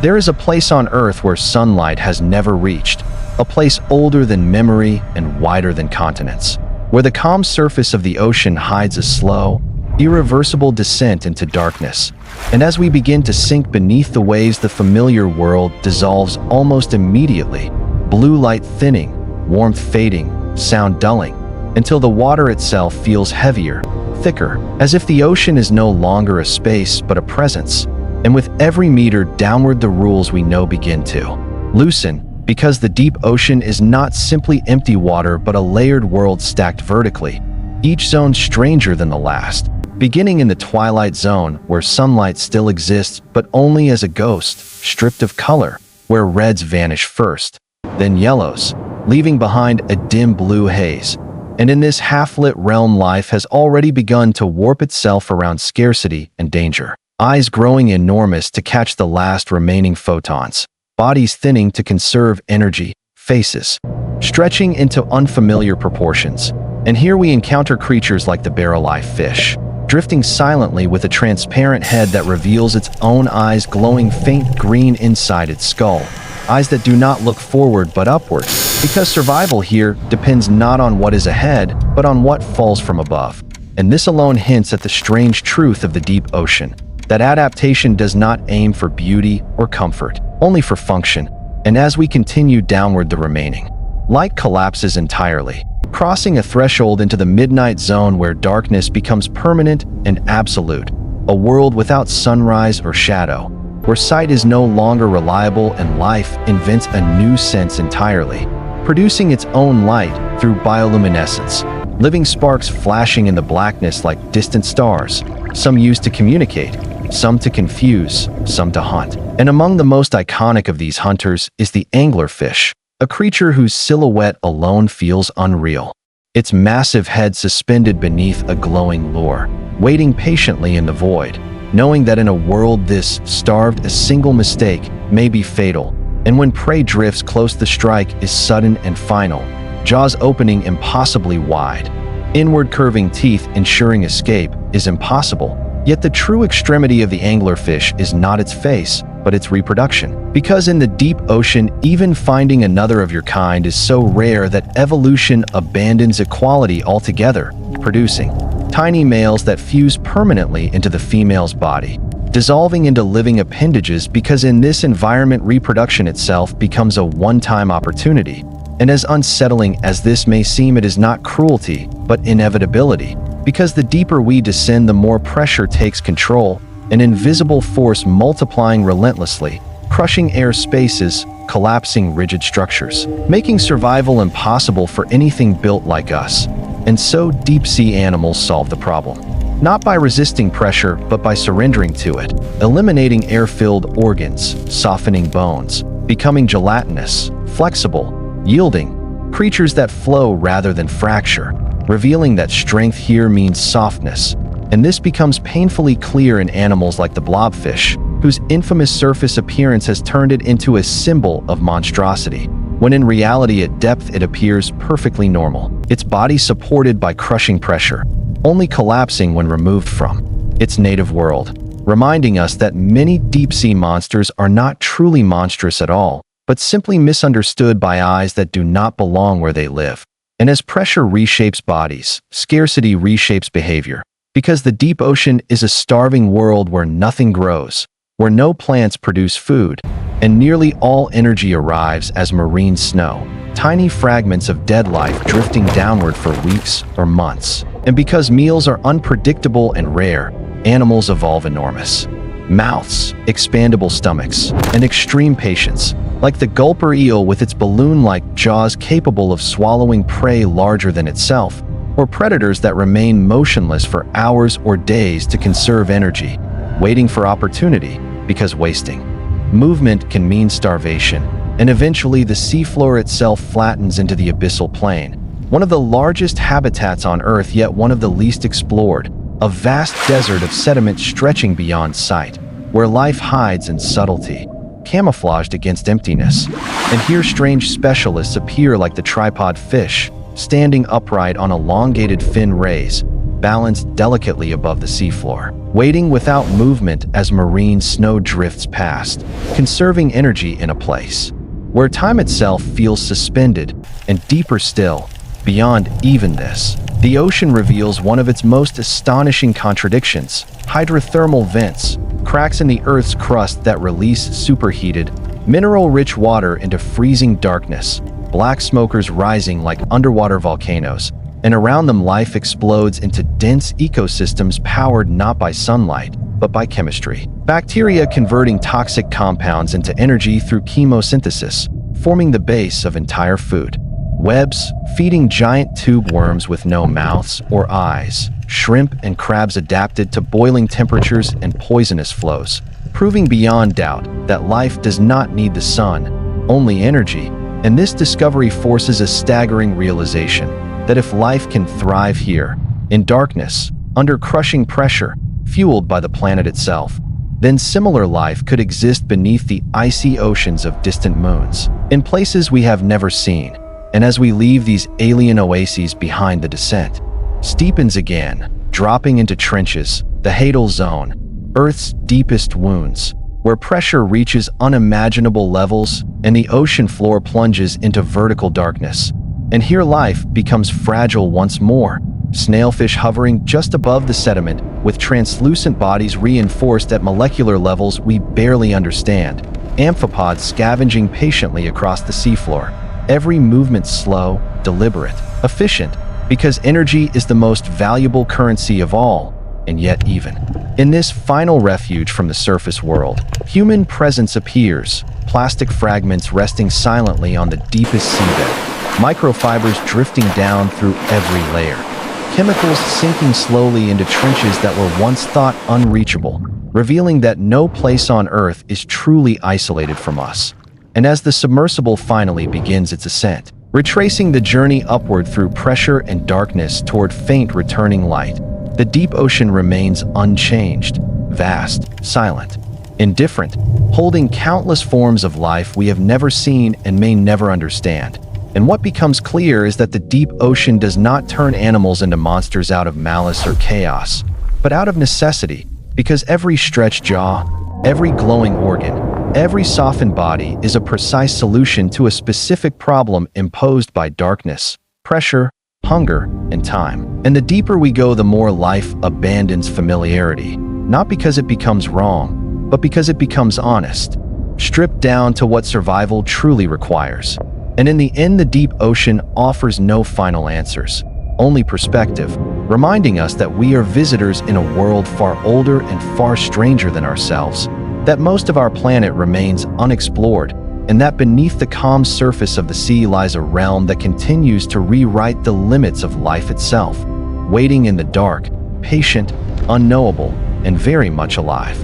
There is a place on Earth where sunlight has never reached, a place older than memory and wider than continents, where the calm surface of the ocean hides a slow, irreversible descent into darkness. And as we begin to sink beneath the waves, the familiar world dissolves almost immediately, blue light thinning, warmth fading, sound dulling, until the water itself feels heavier, thicker, as if the ocean is no longer a space but a presence. And with every meter downward, the rules we know begin to loosen, because the deep ocean is not simply empty water but a layered world stacked vertically, each zone stranger than the last. Beginning in the twilight zone, where sunlight still exists but only as a ghost, stripped of color, where reds vanish first, then yellows, leaving behind a dim blue haze. And in this half-lit realm, life has already begun to warp itself around scarcity and danger. Eyes growing enormous to catch the last remaining photons, bodies thinning to conserve energy, faces stretching into unfamiliar proportions. And here we encounter creatures like the barrel-eye fish, drifting silently with a transparent head that reveals its own eyes glowing faint green inside its skull. Eyes that do not look forward but upward, because survival here depends not on what is ahead, but on what falls from above. And this alone hints at the strange truth of the deep ocean, that adaptation does not aim for beauty or comfort, only for function. And as we continue downward, the remaining light collapses entirely, crossing a threshold into the midnight zone where darkness becomes permanent and absolute, a world without sunrise or shadow, where sight is no longer reliable and life invents a new sense entirely, producing its own light through bioluminescence, living sparks flashing in the blackness like distant stars, some used to communicate, some to confuse, some to hunt. And among the most iconic of these hunters is the anglerfish, a creature whose silhouette alone feels unreal. Its massive head suspended beneath a glowing lure, waiting patiently in the void, knowing that in a world this starved, a single mistake may be fatal. And when prey drifts close, the strike is sudden and final, jaws opening impossibly wide, inward curving teeth ensuring escape is impossible. Yet the true extremity of the anglerfish is not its face, but its reproduction. Because in the deep ocean, even finding another of your kind is so rare that evolution abandons equality altogether, producing tiny males that fuse permanently into the female's body, dissolving into living appendages. Because in this environment, reproduction itself becomes a one-time opportunity. And as unsettling as this may seem, it is not cruelty, but inevitability. Because the deeper we descend, the more pressure takes control, an invisible force multiplying relentlessly, crushing air spaces, collapsing rigid structures, making survival impossible for anything built like us. And so deep-sea animals solve the problem, not by resisting pressure, but by surrendering to it, eliminating air-filled organs, softening bones, becoming gelatinous, flexible, yielding, creatures that flow rather than fracture, revealing that strength here means softness. And this becomes painfully clear in animals like the blobfish, whose infamous surface appearance has turned it into a symbol of monstrosity, when in reality at depth it appears perfectly normal, its body supported by crushing pressure, only collapsing when removed from its native world, reminding us that many deep-sea monsters are not truly monstrous at all, but simply misunderstood by eyes that do not belong where they live. And as pressure reshapes bodies, scarcity reshapes behavior. Because the deep ocean is a starving world where nothing grows, where no plants produce food, and nearly all energy arrives as marine snow, tiny fragments of dead life drifting downward for weeks or months. And because meals are unpredictable and rare, animals evolve enormous mouths, expandable stomachs, and extreme patience, like the gulper eel with its balloon-like jaws capable of swallowing prey larger than itself, or predators that remain motionless for hours or days to conserve energy, waiting for opportunity, because wasting movement can mean starvation. And eventually the seafloor itself flattens into the abyssal plain, one of the largest habitats on Earth yet one of the least explored, a vast desert of sediment stretching beyond sight, where life hides in subtlety, camouflaged against emptiness. And here strange specialists appear like the tripod fish, standing upright on elongated fin rays, balanced delicately above the seafloor, waiting without movement as marine snow drifts past, conserving energy in a place where time itself feels suspended. And deeper still, beyond even this, the ocean reveals one of its most astonishing contradictions: hydrothermal vents, cracks in the Earth's crust that release superheated, mineral-rich water into freezing darkness, black smokers rising like underwater volcanoes, and around them life explodes into dense ecosystems powered not by sunlight, but by chemistry. Bacteria converting toxic compounds into energy through chemosynthesis, forming the base of entire food webs, feeding giant tube worms with no mouths or eyes, shrimp and crabs adapted to boiling temperatures and poisonous flows, proving beyond doubt that life does not need the sun, only energy. And this discovery forces a staggering realization that if life can thrive here, in darkness, under crushing pressure, fueled by the planet itself, then similar life could exist beneath the icy oceans of distant moons, in places we have never seen. And as we leave these alien oases behind, the descent steepens again, dropping into trenches, the Hadal Zone, Earth's deepest wounds, where pressure reaches unimaginable levels and the ocean floor plunges into vertical darkness. And here life becomes fragile once more, snailfish hovering just above the sediment with translucent bodies reinforced at molecular levels we barely understand, amphipods scavenging patiently across the seafloor, every movement slow, deliberate, efficient, because energy is the most valuable currency of all. And yet even in this final refuge from the surface world, human presence appears, plastic fragments resting silently on the deepest seabed, microfibers drifting down through every layer, chemicals sinking slowly into trenches that were once thought unreachable, revealing that no place on Earth is truly isolated from us. And as the submersible finally begins its ascent, retracing the journey upward through pressure and darkness toward faint returning light, the deep ocean remains unchanged, vast, silent, indifferent, holding countless forms of life we have never seen and may never understand. And what becomes clear is that the deep ocean does not turn animals into monsters out of malice or chaos, but out of necessity, because every stretched jaw, every glowing organ, every softened body is a precise solution to a specific problem imposed by darkness, pressure, hunger, and time. And the deeper we go, the more life abandons familiarity, not because it becomes wrong, but because it becomes honest, stripped down to what survival truly requires. And in the end, the deep ocean offers no final answers, only perspective, reminding us that we are visitors in a world far older and far stranger than ourselves, that most of our planet remains unexplored, and that beneath the calm surface of the sea lies a realm that continues to rewrite the limits of life itself, waiting in the dark, patient, unknowable, and very much alive.